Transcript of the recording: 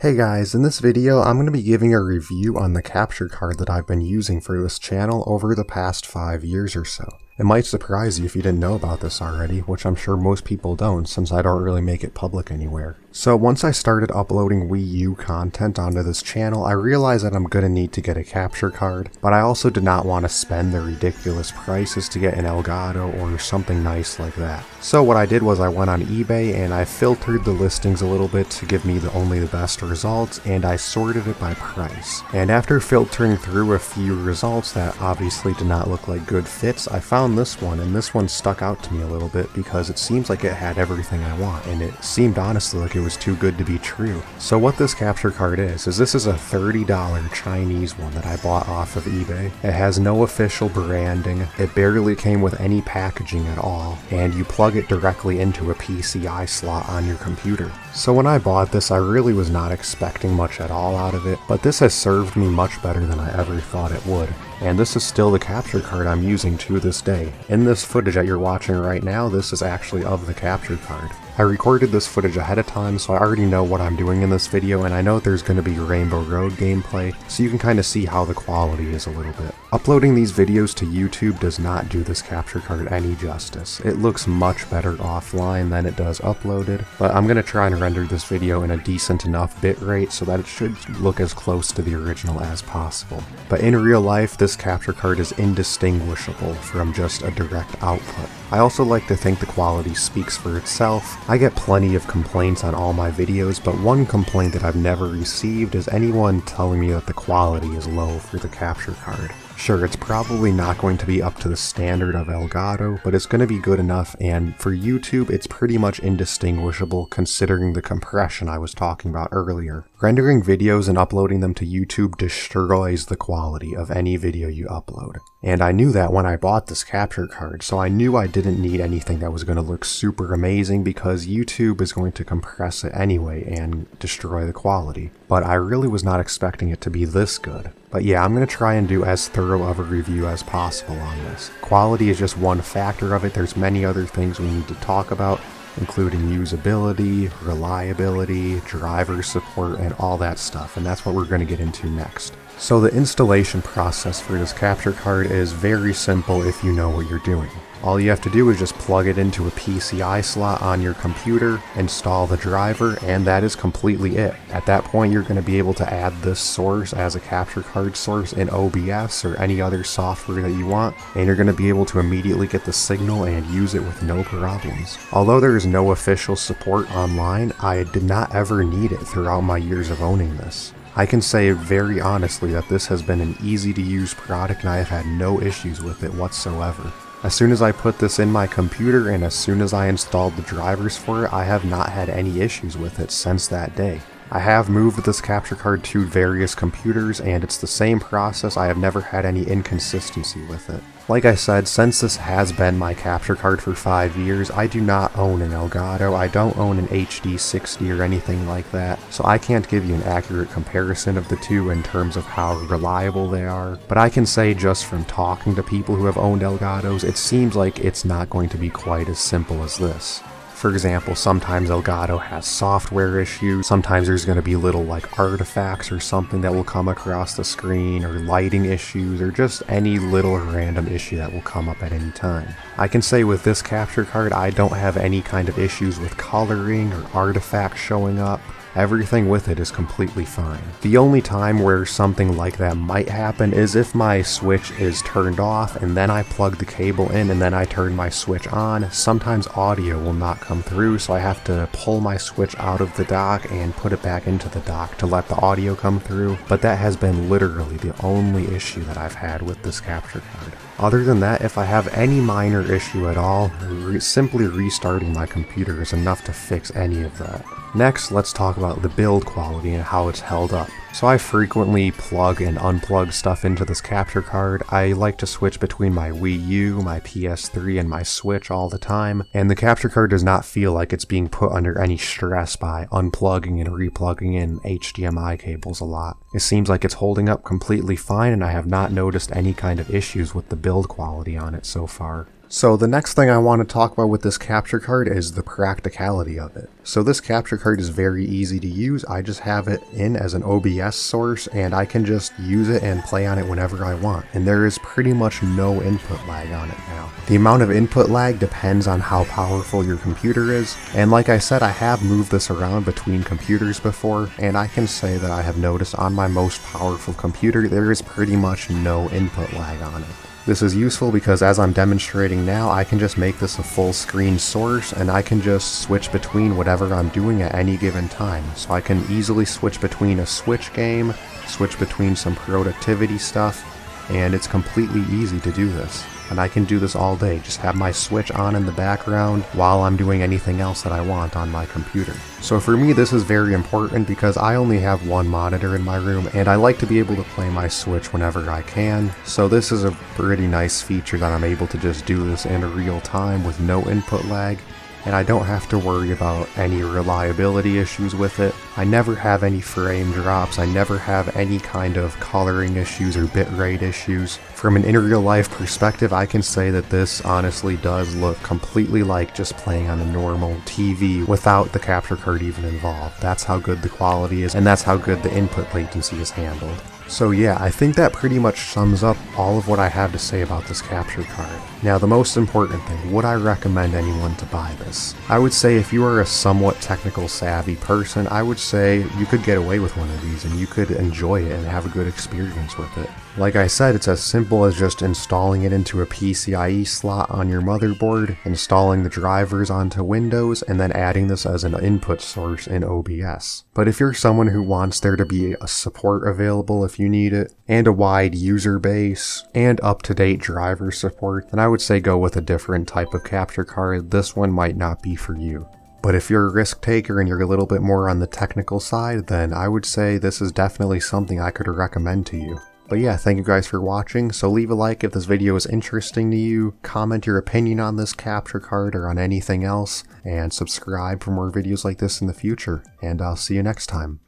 Hey guys, in this video I'm going to be giving a review on the capture card that I've been using for this channel over the past 5 years or so. It might surprise you if you didn't know about this already, which I'm sure most people don't since I don't really make it public anywhere. So once I started uploading Wii U content onto this channel, I realized that I'm going to need to get a capture card, but I also did not want to spend the ridiculous prices to get an Elgato or something nice like that. So what I did was I went on eBay and I filtered the listings a little bit to give me only the best results, and I sorted it by price. And after filtering through a few results that obviously did not look like good fits, I found this one, and this one stuck out to me a little bit because it seems like it had everything I want, and it seemed honestly like it was too good to be true. So what this capture card is this is a $30 Chinese one that I bought off of eBay. It has no official branding, it barely came with any packaging at all, and you plug it directly into a PCI slot on your computer. So when I bought this, I really was not expecting much at all out of it, but this has served me much better than I ever thought it would. And this is still the capture card I'm using to this day. In this footage that you're watching right now, this is actually of the capture card. I recorded this footage ahead of time, so I already know what I'm doing in this video, and I know there's going to be Rainbow Road gameplay, so you can kind of see how the quality is a little bit. Uploading these videos to YouTube does not do this capture card any justice. It looks much better offline than it does uploaded, but I'm going to try and render this video in a decent enough bitrate so that it should look as close to the original as possible. But in real life, this capture card is indistinguishable from just a direct output. I also like to think the quality speaks for itself. I get plenty of complaints on all my videos, but one complaint that I've never received is anyone telling me that the quality is low for the capture card. Sure, it's probably not going to be up to the standard of Elgato, but it's going to be good enough, and for YouTube, it's pretty much indistinguishable considering the compression I was talking about earlier. Rendering videos and uploading them to YouTube destroys the quality of any video you upload. And I knew that when I bought this capture card, so I knew I didn't need anything that was going to look super amazing because YouTube is going to compress it anyway and destroy the quality. But I really was not expecting it to be this good. But yeah, I'm going to try and do as thorough of a review as possible on this. Quality is just one factor of it. There's many other things we need to talk about, including usability, reliability, driver support, and all that stuff, and that's what we're going to get into next. So the installation process for this capture card is very simple if you know what you're doing. All you have to do is just plug it into a PCI slot on your computer, install the driver, and that is completely it. At that point, you're going to be able to add this source as a capture card source in OBS or any other software that you want, and you're going to be able to immediately get the signal and use it with no problems. Although there is no official support online, I did not ever need it throughout my years of owning this. I can say very honestly that this has been an easy to use product and I have had no issues with it whatsoever. As soon as I put this in my computer and as soon as I installed the drivers for it, I have not had any issues with it since that day. I have moved this capture card to various computers and it's the same process. I have never had any inconsistency with it. Like I said, since this has been my capture card for 5 years, I do not own an Elgato, I don't own an HD60 or anything like that, so I can't give you an accurate comparison of the two in terms of how reliable they are, but I can say just from talking to people who have owned Elgatos, it seems like it's not going to be quite as simple as this. For example, sometimes Elgato has software issues, sometimes there's going to be little like artifacts or something that will come across the screen, or lighting issues, or just any little random issue that will come up at any time. I can say with this capture card, I don't have any kind of issues with coloring or artifacts showing up. Everything with it is completely fine. The only time where something like that might happen is if my switch is turned off and then I plug the cable in and then I turn my switch on. Sometimes audio will not come through, so I have to pull my switch out of the dock and put it back into the dock to let the audio come through, but that has been literally the only issue that I've had with this capture card. Other than that, if I have any minor issue at all, simply restarting my computer is enough to fix any of that. Next, let's talk about the build quality and how it's held up. So I frequently plug and unplug stuff into this capture card. I like to switch between my Wii U, my PS3, and my Switch all the time, and the capture card does not feel like it's being put under any stress by unplugging and replugging in HDMI cables a lot. It seems like it's holding up completely fine, and I have not noticed any kind of issues with the build quality on it so far. So the next thing I want to talk about with this capture card is the practicality of it. So this capture card is very easy to use. I just have it in as an OBS source and I can just use it and play on it whenever I want. And there is pretty much no input lag on it now. The amount of input lag depends on how powerful your computer is. And like I said, I have moved this around between computers before, and I can say that I have noticed on my most powerful computer there is pretty much no input lag on it. This is useful because as I'm demonstrating now, I can just make this a full screen source and I can just switch between whatever I'm doing at any given time. So I can easily switch between a Switch game, switch between some productivity stuff, and it's completely easy to do this. And I can do this all day, just have my Switch on in the background while I'm doing anything else that I want on my computer. So for me this is very important because I only have one monitor in my room and I like to be able to play my Switch whenever I can. So this is a pretty nice feature that I'm able to just do this in real time with no input lag. And I don't have to worry about any reliability issues with it. I never have any frame drops, I never have any kind of coloring issues or bitrate issues. From an in real life perspective, I can say that this honestly does look completely like just playing on a normal TV without the capture card even involved. That's how good the quality is, and that's how good the input latency is handled. So yeah, I think that pretty much sums up all of what I have to say about this capture card. Now the most important thing, would I recommend anyone to buy this? I would say if you are a somewhat technical savvy person, I would say you could get away with one of these and you could enjoy it and have a good experience with it. Like I said, it's as simple as just installing it into a PCIe slot on your motherboard, installing the drivers onto Windows, and then adding this as an input source in OBS. But if you're someone who wants there to be a support available if you need it, and a wide user base, and up-to-date driver support, then I would say go with a different type of capture card. This one might not be for you. But if you're a risk taker and you're a little bit more on the technical side, then I would say this is definitely something I could recommend to you. But yeah, thank you guys for watching, so leave a like if this video is interesting to you, comment your opinion on this capture card or on anything else, and subscribe for more videos like this in the future, and I'll see you next time.